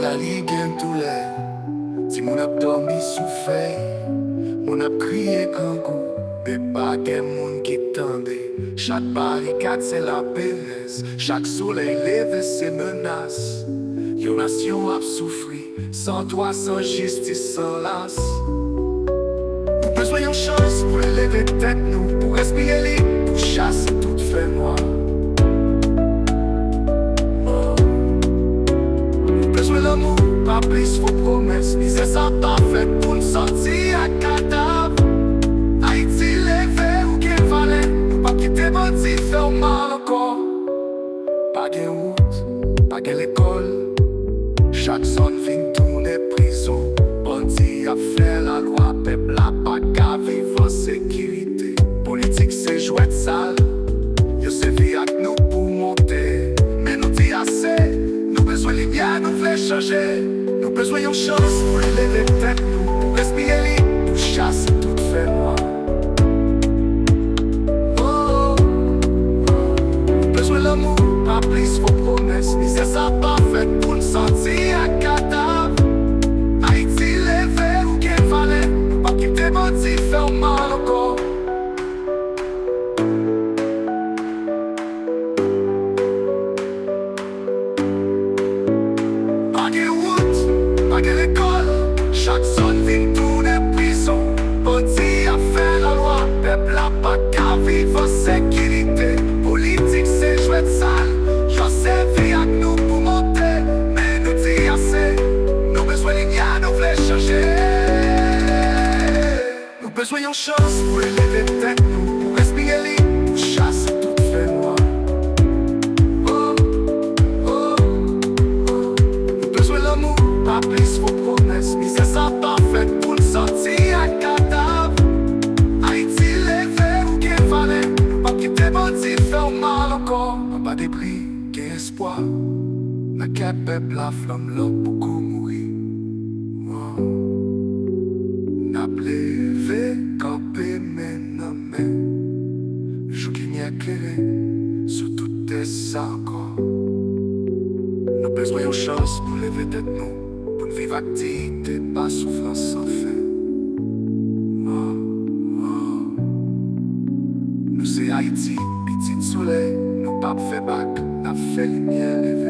la ligue tous les. Si mon ap dormi sous feuille, mon ap crié kangou. Mais pas de monde qui tendait. Chaque barricade c'est la péresse. Chaque soleil levé c'est menace. Yo nation a souffri, sans droit, sans justice, sans las. Nous besoin d'une chance pour lever tête nous, pour respirer libre, pour chasser toute fait noire. Nous besoin d'amour, pas plus vos promesses, ni c'est ça parfait pour nous sortir à cadavre. Haïti levé ou qu'elle valait, nous pas quitter bandit, faire mal encore. Pas de route, pas de l'école. Chaque zone vient tourner prison. Bandit a fait la loi, peuple a pas qu'à vivre en sécurité. Politique c'est jouet sale. Yo se vit avec nous pour monter. Mais nous dit assez. Nous besoin de lumière, nous voulons changer. Nous besoin d'une chance pour lever tête nous. Pour respirer libre, pour chasser toute fait noire. Oh, oh, oh. Nous besoin d'amour, pas plus vos promesses. Ni c'est ça parfait pour nous sortir à cadavre. Haïti levé ou qu'elle valait, pas quitter bandit, faire mal encore. Pas de route, pas de l'école, chaque zone vient tourner prison. Bandit a fait la loi, peuple a pas qu'à vivre en sécurité. Politique c'est jouet sale, j'en servi avec nous pour monter. Mais nous dit assez, nous besoin de lumière, nous voulons changer. Nous besoin d'une chance pour lever tête nous, pour respirer libre, pour chasser toute fait noire. Oh, oh, oh. Nous besoin d'amour, pas plus vos promesses, ni c'est ça parfait pour nous sortir à cadavre. Haïti levé ou qu'elle valait, pas quitter bandit, faire mal encore. Pas de prix, qu'est espoir. N'a qu'un peuple la flamme là beaucoup mourir. Oh. N'a levé, campé, maintenant, mais jour qui n'y éclairé sur toutes tes encore. Nous besoin d'une chance pour lever tête nous, pour nous vivre activité, pas souffrance sans fin. Oh, oh. Nous c'est Haïti, petit soleil, nous pas fait bac, n'a fait lumière.